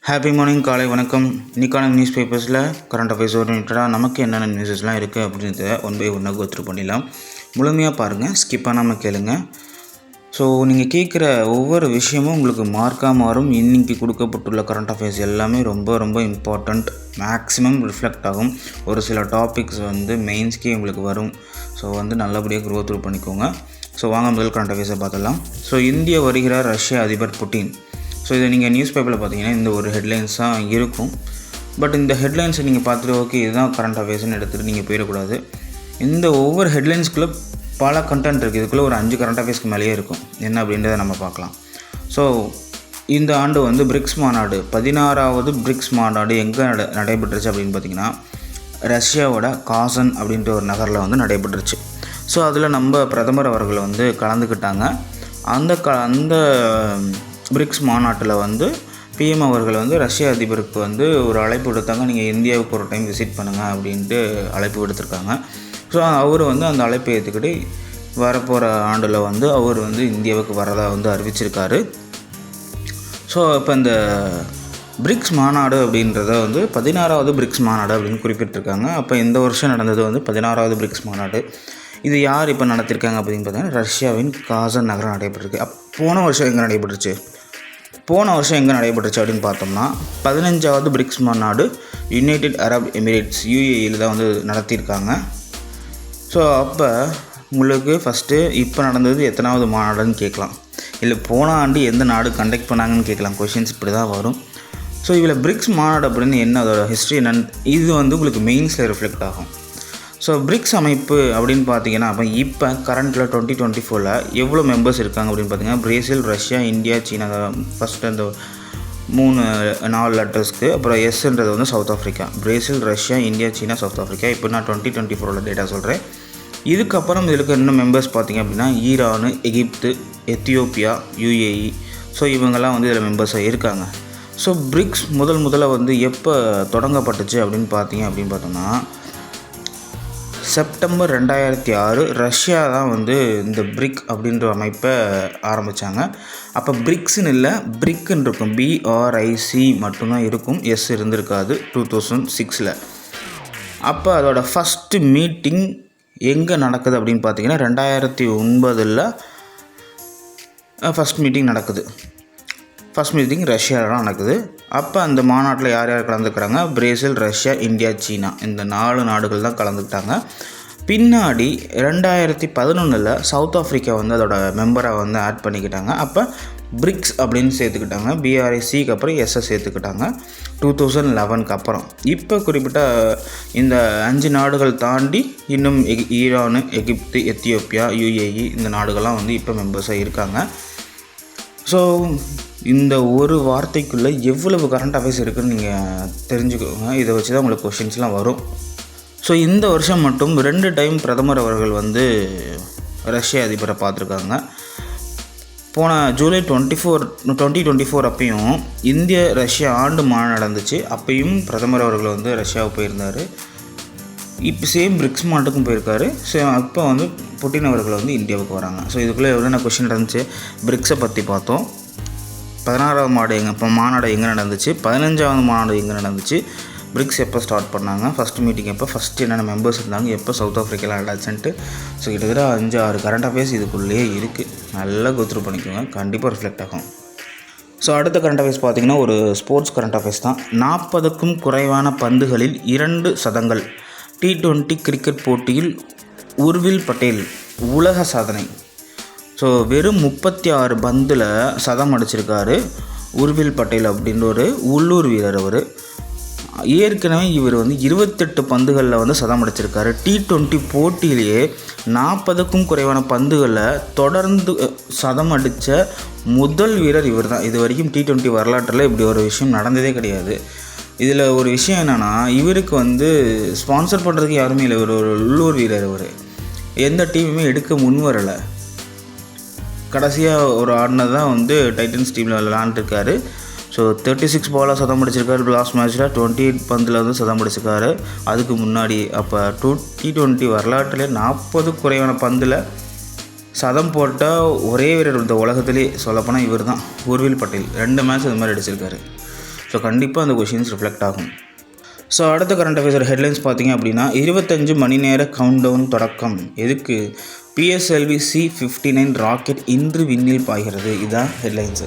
Happy morning, காலை வணக்கம். இன்றைக்கான நியூஸ் பேப்பர்ஸில் கரண்ட் அஃபேர்ஸ் ஓரியன்டாக நமக்கு என்னென்ன நியூஸஸ்லாம் இருக்குது அப்படின்றத ஒன் பை ஒன்னாக கோத்ரூ பண்ணிடலாம். முழுமையாக பாருங்கள், ஸ்கிப் பண்ணாமல் கேளுங்க. ஸோ நீங்கள் கேட்குற ஒவ்வொரு விஷயமும் உங்களுக்கு மார்க்காக மாறும். இன்றைக்கி கொடுக்கப்பட்டுள்ள கரண்ட் அஃபேர்ஸ் எல்லாமே ரொம்ப ரொம்ப இம்பார்ட்டண்ட், மேக்ஸிமம் ரிஃப்ளெக்ட் ஆகும். ஒரு சில டாபிக்ஸ் மெயின்ஸ்க்கே உங்களுக்கு வரும். ஸோ நல்லபடியாக கோத்ரூ பண்ணிக்கோங்க. ஸோ வாங்க முதல் கரண்ட் அஃபேர்ஸை பார்த்துடலாம். ஸோ இந்தியா வருகிறார் ரஷ்ய அதிபர் புட்டின். ஸோ இதை நீங்கள் நியூஸ் பேப்பரில் பார்த்தீங்கன்னா இந்த ஒரு ஹெட்லைன்ஸ் தான் இருக்கும். பட் இந்த ஹெட்லைன்ஸை நீங்கள் பார்த்துட்டு ஓகே இதுதான் கரண்ட் அஃபேர்ஸ்னு எடுத்துகிட்டு நீங்கள் போயிடக்கூடாது. இந்த ஒவ்வொரு ஹெட்லைன்ஸ்குள்ளே பல கண்டென்ட் இருக்குது. இதுக்குள்ளே ஒரு 5 கரண்ட் அஃபேர்ஸ்க்கு மேலேயே இருக்கும். என்ன அப்படின்றத நம்ம பார்க்கலாம். ஸோ இந்த ஆண்டு பிரிக்ஸ் மாநாடு, 16வது பிரிக்ஸ் மாநாடு எங்கே நடைபெற்றுச்சு அப்படின்னு பார்த்தீங்கன்னா ரஷ்யாவோட காசன் அப்படின்ற ஒரு நகரில் நடைபெற்றுச்சு. ஸோ அதில் நம்ம பிரதமர் அவர்கள் கலந்துக்கிட்டாங்க. அந்த பிரிக்ஸ் மாநாட்டில் பிஎம் அவர்கள் ரஷ்ய அதிபருக்கு ஒரு அழைப்பு விடுத்தாங்க. நீங்கள் இந்தியாவுக்கு ஒரு டைம் விசிட் பண்ணுங்கள் அப்படின்ட்டு அழைப்பு விடுத்திருக்காங்க. ஸோ அவர் அந்த அழைப்பை ஏற்றுக்கிட்டு வரப்போகிற ஆண்டில் அவர் இந்தியாவுக்கு வரதாக அறிவிச்சிருக்காரு. ஸோ இப்போ இந்த பிரிக்ஸ் மாநாடு அப்படின்றத 16வது பிரிக்ஸ் மாநாடு அப்படின்னு குறிப்பிட்டிருக்காங்க. அப்போ இந்த வருஷம் நடந்தது 16வது பிரிக்ஸ் மாநாடு. இது யார் இப்போ நடத்திருக்காங்க அப்படின்னு பார்த்தீங்கன்னா ரஷ்யாவின் காசன் நகரம் நடைபெற்றிருக்கு. போன வருஷம் எங்கே நடைபெற்றுச்சு அப்படின்னு பார்த்தோம்னா 15வது பிரிக்ஸ் மாநாடு யுனைடெட் அரப் எமிரேட்ஸ் UAEயில் தான் நடத்தியிருக்காங்க. ஸோ அப்போ உங்களுக்கு ஃபஸ்ட்டு இப்போ நடந்தது எத்தனாவது மாநாடுன்னு கேட்கலாம், இல்லை போன ஆண்டு எந்த நாடு கண்டக்ட் பண்ணாங்கன்னு கேட்கலாம். கொஷின்ஸ் இப்படி தான் வரும். ஸோ இதில் பிரிக்ஸ் மாநாடு அப்படின்னு என்ன, அதோட ஹிஸ்ட்ரி என்னன்னு இது உங்களுக்கு மெயின்ஸில் ரிஃப்ளெக்ட் ஆகும். ஸோ பிரிக்ஸ் அமைப்பு அப்படின்னு பார்த்தீங்கன்னா இப்போ கரண்ட்டில் 2024 எவ்வளோ மெம்பர்ஸ் இருக்காங்க அப்படின்னு பார்த்தீங்கன்னா Brazil, Russia, India, China. First அந்த 4 லெட்டர்ஸ்க்கு அப்புறம் எஸ்ன்றது South Africa. Brazil, Russia, India, China, South Africa. இப்போ நான் 2024 டேட்டா சொல்கிறேன். இதுக்கப்புறம் இதில் இன்னும் மெம்பர்ஸ் பார்த்திங்க அப்படின்னா ஈரான், எகிப்து, எத்தியோப்பியா, UAE. ஸோ இவங்கெல்லாம் இதில் மெம்பர்ஸாக இருக்காங்க. ஸோ பிரிக்ஸ் முதல்ல எப்போ தொடங்கப்பட்டுச்சு அப்படின்னு பார்த்தோம்னா செப்டம்பர் 2006 ரஷ்யா தான் இந்த பிரிக் அப்படின்ற அமைப்பை ஆரம்பித்தாங்க. அப்போ பிரிக்ஸ்ன்னு இல்லை, பிரிக்குன்னு இருக்கும். BRIC மட்டும்தான் இருக்கும், எஸ் இருந்திருக்காது 2006. அப்போ அதோட ஃபஸ்ட்டு மீட்டிங் எங்கே நடக்குது அப்படின்னு பார்த்தீங்கன்னா 2009 ஃபஸ்ட் மீட்டிங் நடக்குது. ஃபஸ்ட் மீட்டிங் ரஷ்யாவில் நடக்குது. அப்போ அந்த மாநாட்டில் யார் கலந்துக்கிறாங்க? பிரேசில், ரஷ்யா, இந்தியா, சீனா, இந்த 4 நாடுகள் தான் கலந்துக்கிட்டாங்க. பின்னாடி 2011 சவுத் ஆஃப்ரிக்கா அதோட மெம்பராக ஆட் பண்ணிக்கிட்டாங்க. அப்போ பிரிக்ஸ் அப்படின்னு சேர்த்துக்கிட்டாங்க. BRICக்கு அப்புறம் எஸ்ஸை சேர்த்துக்கிட்டாங்க 2011 அப்புறம். இப்போ குறிப்பிட்ட இந்த 5 நாடுகள் தாண்டி இன்னும் ஈரான், எகிப்து, எத்தியோப்பியா, UAE இந்த நாடுகள்லாம் இப்போ மெம்பர்ஸாக இருக்காங்க. ஸோ இந்த ஒரு வார்த்தைக்குள்ளே எவ்வளவு கரண்ட் அஃபேர்ஸ் இருக்குதுன்னு நீங்கள் தெரிஞ்சுக்கோங்க. இதை வச்சு தான் உங்களுக்கு கொஷின்ஸ்லாம் வரும். ஸோ இந்த வருஷம் மட்டும் 2 டைம் பிரதமர் அவர்கள் ரஷ்ய அதிபரை பார்த்துருக்காங்க. போன ஜூலை 2024 அப்பையும் இந்திய ரஷ்யா ஆண்டு மாநாடு நடந்துச்சு. அப்பையும் பிரதமர் அவர்கள் ரஷ்யாவுக்கு போயிருந்தார். இப்போ சேம் பிரிக்ஸ் மாநாட்டுக்கும் போயிருக்காரு. ஸோ அப்போ புட்டின் அவர்கள் இந்தியாவுக்கு வராங்க. ஸோ இதுக்குள்ளே எவ்வளோ கொஷின் நடந்துச்சு. பிரிக்ஸை பற்றி பார்த்தோம். 16வது மாநாடு எங்கே நடந்துச்சு, 15வது மாநாடு எங்கே நடந்துச்சு, பிரிக்ஸ் எப்போ ஸ்டார்ட் பண்ணாங்க, ஃபஸ்ட்டு மீட்டிங் எப்போ, ஃபஸ்ட்டு என்னென்ன மெம்பர்ஸ் இருந்தாங்க, எப்போ சவுத் ஆஃப்ரிக்காவில் நடந்துச்சுன்ட்டு. ஸோ கிட்டத்தட்ட 5-6 கரண்ட் அஃபேர்ஸ் இதுக்குள்ளேயே இருக்குது. நல்லா கோத்ரூ பண்ணிக்கோங்க, கண்டிப்பாக ரிஃப்ளெக்ட் ஆகும். ஸோ அடுத்த கரண்ட் அஃபேர்ஸ் பார்த்திங்கன்னா ஒரு ஸ்போர்ட்ஸ் கரண்ட் அஃபேர்ஸ் தான். 40க்கும் குறைவான பந்துகளில் 2 சதங்கள். T20 கிரிக்கெட் போட்டியில் உர்வில் பட்டேல் உலக சாதனை. ஸோ வெறும் 36 பந்தில் சதம் அடிச்சிருக்காரு உர்வில் பட்டேல் அப்படின்ற ஒரு உள்ளூர் வீரர். ஏற்கனவே இவர் 28 பந்துகளில் சதம் அடிச்சிருக்காரு. T20 போட்டியிலேயே 40க்கும் குறைவான பந்துகளில் தொடர்ந்து சதம் அடித்த முதல் வீரர் இவர் தான். இது வரைக்கும் T20 வரலாற்றில் இப்படி ஒரு விஷயம் நடந்ததே கிடையாது. இதில் ஒரு விஷயம் என்னென்னா இவருக்கு ஸ்பான்சர் பண்ணுறதுக்கு யாருமே இல்லை. ஒரு உள்ளூர் வீரர். எந்த டீமுமே எடுக்க முன் வரலை. கடைசியாக ஒரு ஆடினது தான் டைட்டன்ஸ் டீமில் விளாண்டுருக்காரு. ஸோ 36 பாலாக சதம் அடிச்சிருக்காரு. லாஸ்ட் மேட்ச்சில் 28 பந்தில் சதம் அடிச்சிருக்காரு. அதுக்கு முன்னாடி அப்போ T20 வரலாற்றிலே 40 குறைவான பந்தில் சதம் போட்டால் ஒரே வீரர் இந்த உலகத்திலே சொல்லப்போனால் இவர் தான் உர்வில் பட்டேல். 2 மேட்ச் இது மாதிரி அடிச்சிருக்காரு. ஸோ கண்டிப்பாக அந்த கொஷின்ஸ் ரிஃப்ளெக்ட் ஆகும். ஸோ அடுத்த கரண்ட் அஃபேர்ஸோட ஹெட்லைன்ஸ் பார்த்திங்க அப்படின்னா 25 மணி நேர கவுண்டவுன் தொடக்கம். எதுக்கு? PSLV C-59 ராக்கெட் இன்று விண்ணில் பாய்கிறது. இதுதான் ஹெட்லைன்ஸு.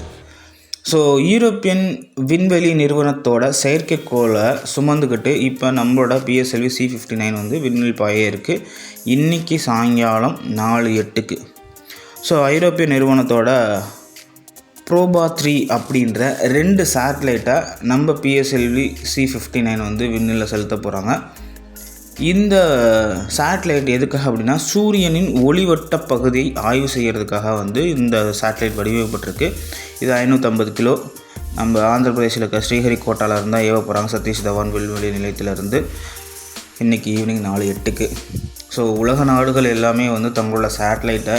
ஸோ யூரோப்பியன் விண்வெளி நிறுவனத்தோட செயற்கைக்கோளை சுமந்துக்கிட்டு இப்போ நம்மளோட PSLV C-59 வந்து விண்ணில் பாய இருக்குது. இன்றைக்கி சாயங்காலம் 4:08. ஸோ ஐரோப்பிய நிறுவனத்தோட ப்ரோபா 3 அப்படின்ற 2 சேட்டலைட்டை நம்ம PSLV C-59 வந்து விண்ணில் செலுத்த போகிறாங்க. இந்த சேட்டலைட் எதுக்காக அப்படின்னா சூரியனின் ஒளிவட்ட பகுதியை ஆய்வு செய்கிறதுக்காக வந்து இந்த சேட்டலைட் வடிவமைக்கப்பட்டிருக்கு. இது 550 கிலோ நம்ம ஆந்திர பிரதேசில் இருக்க ஸ்ரீஹரிகோட்டாவில் இருந்தால் ஏவ போகிறாங்க. சதீஷ் தவான் விண்வெளி நிலையத்திலிருந்து இன்றைக்கி ஈவினிங் 4:08. ஸோ உலக நாடுகள் எல்லாமே வந்து தங்களோட சேட்டலைட்டை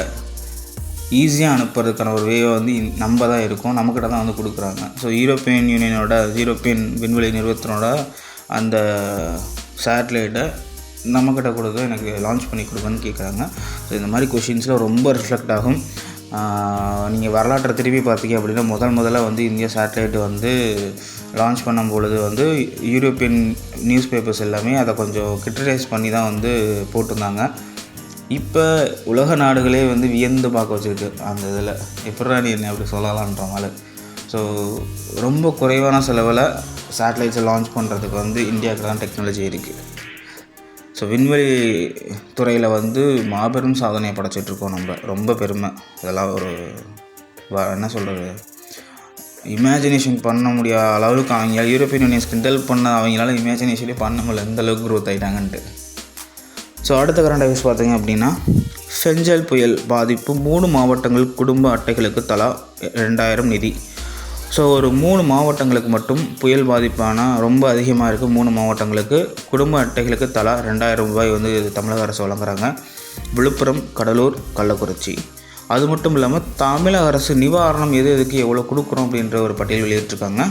ஈஸியாக அனுப்புறதுக்கான ஒரு வேவை வந்து நம்ம தான் இருக்கோம், நம்மக்கிட்ட தான் வந்து கொடுக்குறாங்க. ஸோ யூரோப்பியன் விண்வெளி நிறுவனத்தோட அந்த சேட்டலைட்டை நம்மக்கிட்ட கொடுக்க எனக்கு லான்ச் பண்ணி கொடுங்கன்னு கேட்குறாங்க. ஸோ இந்த மாதிரி கொஷின்ஸில் ரொம்ப ரிஃப்ளெக்ட் ஆகும். நீங்கள் வரலாற்றை திருப்பி பார்த்தீங்க அப்படின்னா முதல்ல வந்து இந்தியா சேட்டலைட் வந்து லான்ச் பண்ணும் பொழுது வந்து யூரோப்பியன் நியூஸ் பேப்பர்ஸ் எல்லாமே அதை கொஞ்சம் கிரிட்டிசைஸ் பண்ணி தான் வந்து போட்டிருந்தாங்க. இப்போ உலக நாடுகளே வந்து வியந்து பார்க்க வச்சுருக்கு அந்த இதில் எப்படா நீ என்ன அப்படி சொல்லலான்ற மாதிரி. ஸோ ரொம்ப குறைவான செலவில் சேட்டலைட்ஸை லான்ச் பண்ணுறதுக்கு வந்து இந்தியாவுக்கு தான் டெக்னாலஜி இருக்குது. ஸோ விண்வெளி துறையில் வந்து மாபெரும் சாதனையை படைச்சிட்ருக்கோம் நம்ம. ரொம்ப பெருமை. இதெல்லாம் ஒரு என்ன சொல்கிறது, இமேஜினேஷன் பண்ண முடியாத அளவுக்கு அவங்க யூரோப்பியன் யூனியன்ஸ் கிண்டல் பண்ண அவங்களால இமேஜினேஷனே பண்ண முடியல எந்த அளவுக்கு க்ரோத் ஆகிட்டாங்கன்ட்டு. ஸோ அடுத்த கரண்ட் அஃபேர்ஸ் பார்த்திங்க அப்படின்னா ஃபெஞ்சல் புயல் பாதிப்பு 3 மாவட்டங்கள் குடும்ப அட்டைகளுக்கு தலா 2000 நிதி. ஸோ ஒரு 3 மாவட்டங்களுக்கு மட்டும் புயல் பாதிப்பான ரொம்ப அதிகமாக இருக்குது. 3 மாவட்டங்களுக்கு குடும்ப அட்டைகளுக்கு தலா 2000 ரூபாய் வந்து தமிழக அரசு வழங்குறாங்க. விழுப்புரம், கடலூர், கள்ளக்குறிச்சி. அது மட்டும் இல்லாமல் தமிழக அரசு நிவாரணம் எதுக்கு எவ்வளோ கொடுக்குறோம் அப்படின்ற ஒரு பட்டியல் வெளியிட்டிருக்காங்க.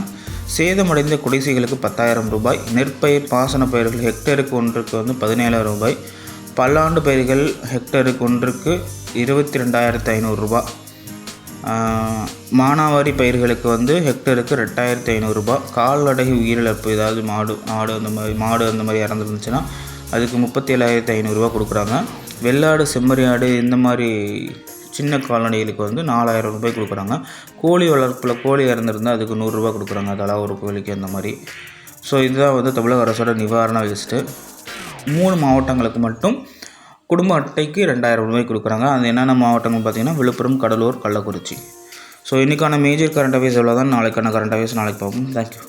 சேதமடைந்த குடிசைகளுக்கு 10,000 ரூபாய், நெற்பயிர் பாசன பயிர்கள் ஹெக்டருக்கு ஒன்றுக்கு வந்து 17,000 ரூபாய், பல்லாண்டு பயிர்கள் ஹெக்டருக்கு ஒன்றுக்கு 22,500 ரூபாய், மானாவாரி பயிர்களுக்கு வந்து ஹெக்டருக்கு 2,500 ரூபாய், கால்நடை உயிரிழப்பு ஏதாவது மாடு அந்த மாதிரி இறந்துருந்துச்சுன்னா அதுக்கு 37,500 ரூபா கொடுக்குறாங்க. வெள்ளாடு, செம்மறியாடு இந்த மாதிரி சின்ன கால்நடைகளுக்கு வந்து 4,000 ரூபாய் கொடுக்குறாங்க. கோழி வளர்ப்பில் கோழி இறந்துருந்தால் அதுக்கு 100 ரூபா கொடுக்குறாங்க, அதெல்லாம் ஒரு கோழிக்கு அந்த மாதிரி. ஸோ இதுதான் வந்து தமிழக அரசோட நிவாரண லிஸ்ட்டு. 3 மாவட்டங்களுக்கு மட்டும் குடும்ப அட்டைக்கு 2000 ரூபாய் கொடுக்குறாங்க. அது என்னென்ன மாவட்டங்கள் பார்த்திங்கன்னா விழுப்புரம், கடலூர், கள்ளக்குறிச்சி. ஸோ இன்றைக்கான மேஜர் கரண்ட் அஃபேர்ஸ் எவ்வளோ தான். நாளைக்கான கரண்ட் அஃபேர்ஸ் நாளைக்கு பார்ப்போம். தேங்க்யூ.